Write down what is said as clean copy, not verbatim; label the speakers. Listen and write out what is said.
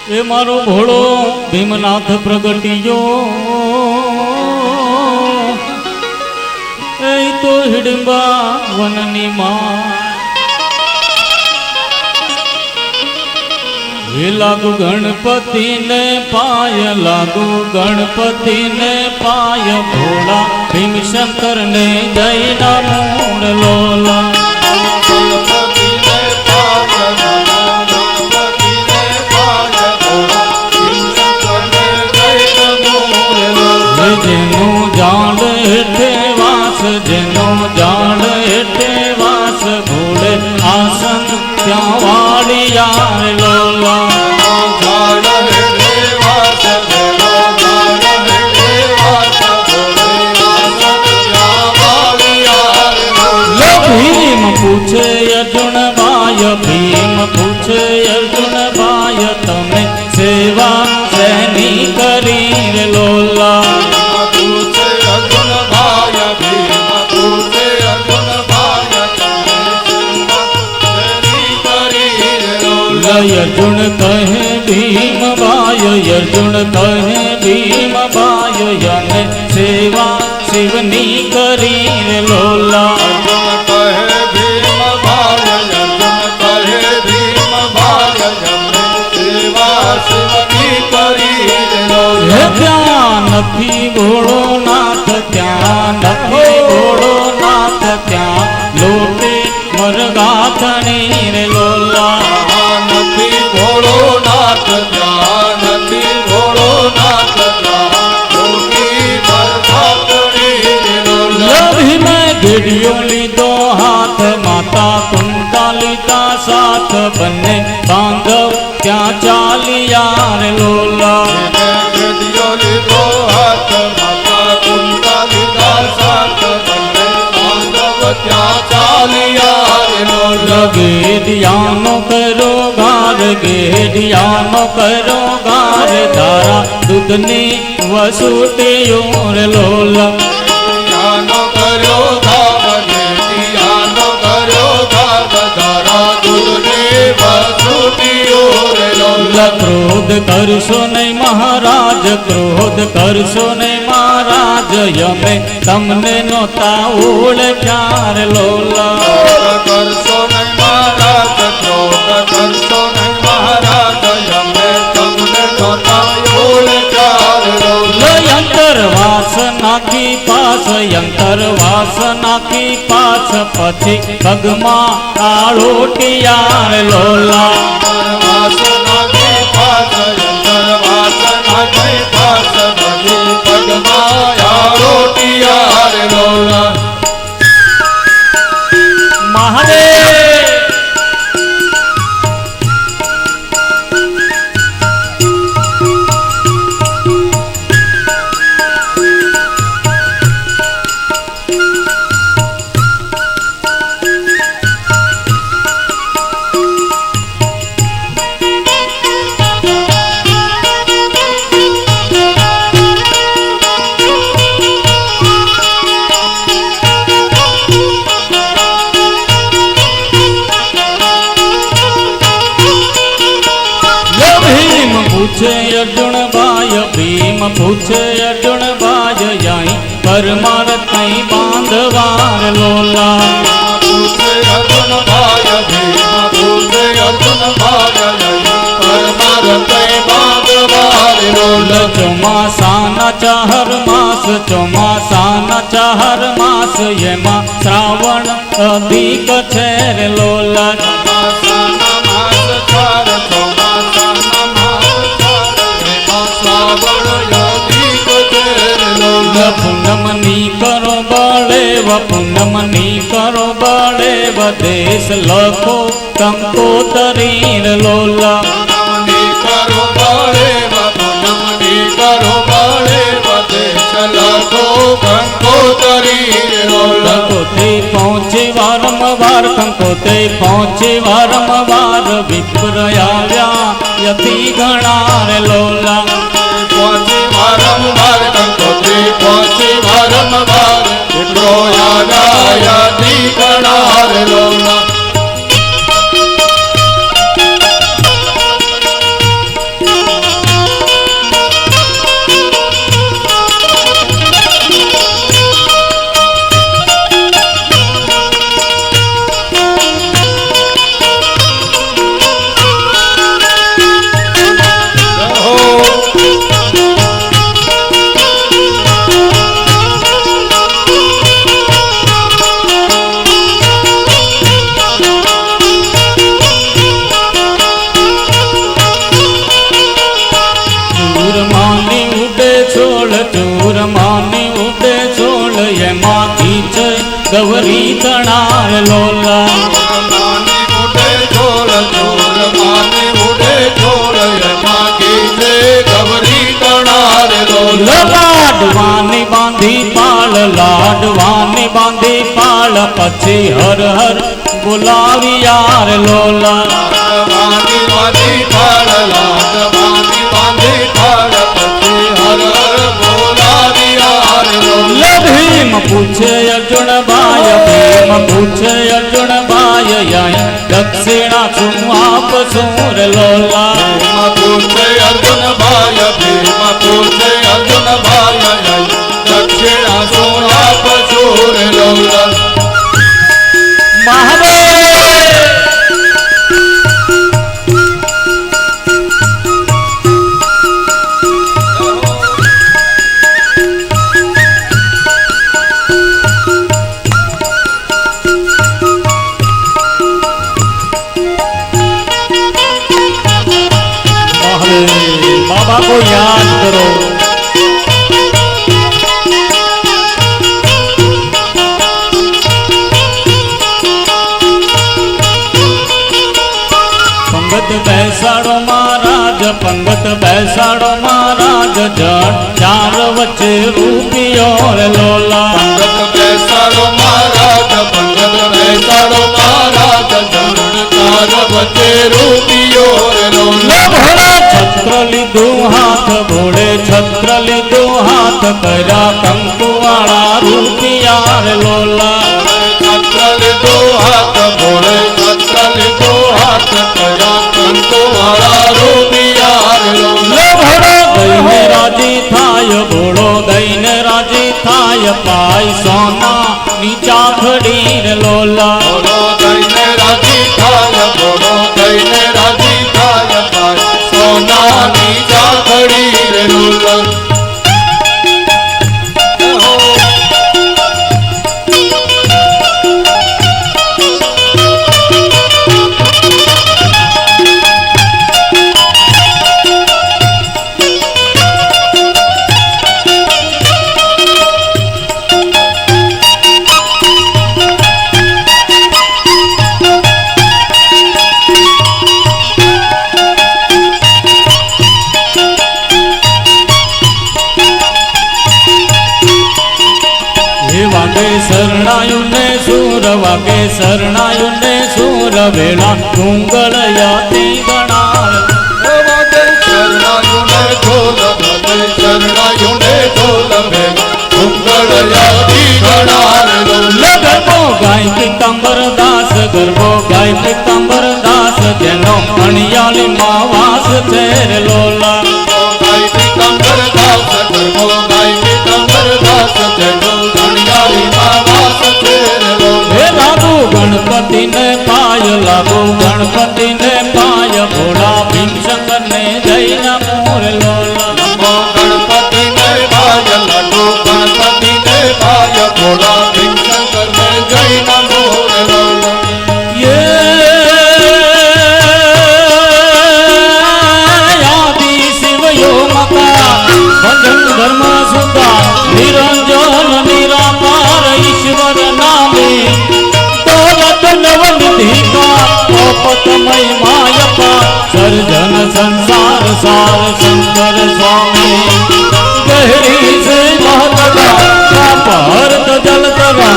Speaker 1: એ મારો ભોળો ભીમનાથ પ્રગટિયો એ તો હિડંબા વનની માં એ લાગુ ગણપતિ ને પાય લાગુ ગણપતિ ને પાય ભોળા ભીમશંકર ને જય મૂળ લોલા જેનો જાણ હેઠે વાસ જેનો જાણ હેઠે વાસ ઘોડે આસન ત્યાં વાળિયા લોલા ભીમ પૂછે અર્જુન ભાઈ ભીમ પૂછે અર્જુન ભાઈ તમે સેવા શેની કરી લોલા અર્જુન કહે ભીમ ભાઈ અર્જુન કહે ભીમ ભાઈ અને સેવા શિવની કરી લોલા ત્યાં નથી ભોળો નાથ ત્યાં નથી ભોળો નાથ ત્યાં લોટે મરગા ધણી રે લોલા
Speaker 2: નથી ભોળો નાથ ત્યાં નથી ભોળો નાથ ત્યાં લોટી મરગા ધણી રે લોલા
Speaker 1: ભીમે ઘેડિયો લીધો હાથ માતા કુંતા લીધા સાથ બંને બાંધવ ત્યાં ચાલિયા રે લોલા ગેડિયાનો કરો ગાર ગેડિયાનો કરો ગાર ધારા દૂધની વસુટીઓ રે લોલા
Speaker 2: ગેડિયાનો કરો ગાર ગેડિયાનો કરો ગાર ધારા દૂધની વસુટીઓ રે લોલા
Speaker 1: ક્રોધ કરશો નહીં મહારાજ ક્રોધ કરશો નહીં મહારાજ યમે તમને નોતા ઓળખ્યા રે લોલા
Speaker 2: કરશો નહીં મહારાજ ક્રોધ કરશો નહીં મહારાજ યમે તમને નોતા ઓળખ્યા રે લોલા
Speaker 1: યંતર વાસ નાખી પાસ યંતર વાસ નાખી પાસ પછી પગમાં આળોટિયા રે લોલા
Speaker 2: વાસ નાખી પાસ યંતર વાસ નાખી પાસ પછી પગમાં આળોટિયા રે લોલા
Speaker 1: મહાદેવ પૂછે અર્જુન ભાઈ ભીમ પૂછે અર્જુન ભાઈ જાય પરમાર્થ કઈ બાંધવાર લોલા
Speaker 2: પૂછે અર્જુન ભાઈ ભીમ પૂછે અર્જુન ભાઈ પરમાર્થ કઈ બાંધવાર લોલા
Speaker 1: ચોમાસાના ચાર માસ ચોમાસાના ચાર માસ એમાં શ્રાવણ અધિક છે રે લોલા
Speaker 2: ચોમાસાના માસ ચાર ચોમાસાના
Speaker 1: પૂનમની કરો બળેવ પૂનમની કરો બળેવ દેશ લખો કંકોતરી લોલા
Speaker 2: પૂનમની કરો બળેવ પૂનમની કરો બળેવ દેશ લખો કંકોતરી લોલા
Speaker 1: કંકોતે પહોંચે વારંવાર કંકોતે પહોંચે વારંવાર વિપ્ર આવ્યા યથી ઘણા રે લોલા
Speaker 2: પહોંચે વારંવાર કંકોત્રી પહોંચે વારંવાર વિપ્રો આવ્યા યથી ઘણા રે લોલા
Speaker 1: ગૌરી તણાર લોલા
Speaker 2: માને ઉડે ઢોલ ઢોલ માને ઉડે ઢોલ એમાં ગીતે ગૌરી તણાર લોલા
Speaker 1: લાડવાની બાંધી પાળ લાડવાની બાંધી પાળ પછી હર હર બોલાવી યાર લોલા
Speaker 2: લાડવાની બાંધી પાળ લાડવાની બાંધી પાળ પછી હર હર બોલાવી યાર લોલા
Speaker 1: ભીમ પૂછે અર્જુન ભાઈ ભીમ પૂછે અર્જુન ભાઈ યાય દક્ષિણા શું આપ સુર લોલા
Speaker 2: ભીમ પૂછે અર્જુન ભાઈ ભીમ પૂછે અર્જુન ભાઈ દક્ષિણા શું આપ સુર લોલા
Speaker 1: મહાદેવ बाबा को याद करो पंगत बैसाड़ो महाराज पंगत बैसाड़ो महाराज जड़ चार वच्चे रूपियो रे लोला
Speaker 2: पंगत बैसाड़ो महाराज पंगत बैसाड़ो महाराज चार वच्चे रूपियो रे लोला
Speaker 1: भोला छत्र लीधो हाथ भोले छत्र लीधो हाथ करा कंकुवाड़ा रूपिया रे लोला
Speaker 2: छत्र लीधो हाथ भोले छत्र लीधो हाथ करा कंकुवाड़ा रूपिया रे लोला
Speaker 1: भोला दઈને राजी थाय भोलो दઈને राजी थाय पाई सोना नीचा खड़ी रे लोला
Speaker 2: बोलो दઈને राजी थाय बोलो दઈને राजी थाय पाई सोना नीचा खड़ी रे लोला
Speaker 1: वागे शरणायु ने सूर वागे शरणायु ने सूर वेला डूंगर याती गणार
Speaker 2: वागे शरणायु ने ढोल वागे शरणायु ने ढोल वेला डूंगर याती गणार
Speaker 1: गरबो गाय पीतांबर दास गरबो गाय पीतांबर दास जेनो अणियाली मावास तेरे लोला
Speaker 2: गाय पीतांबर दास गरबो गाय पीतांबर दास जेनो
Speaker 1: गणपति ने पाय लागो गणपति ने पाय भोला भीम शंकर ने जय नमो रे लोला
Speaker 2: गणपति ने पाय लागो गणपति ने पाय भोला भीम शंकर ने जय नमो रे लोला
Speaker 1: ये आदि शिव यो मका भजन धर्म सुधा निरंजन निराकार ईश्वर नामे पोपतमय मायपा सर्जन संसार सार शंकर स्वामी गहरी से महतगा भारत जल तगा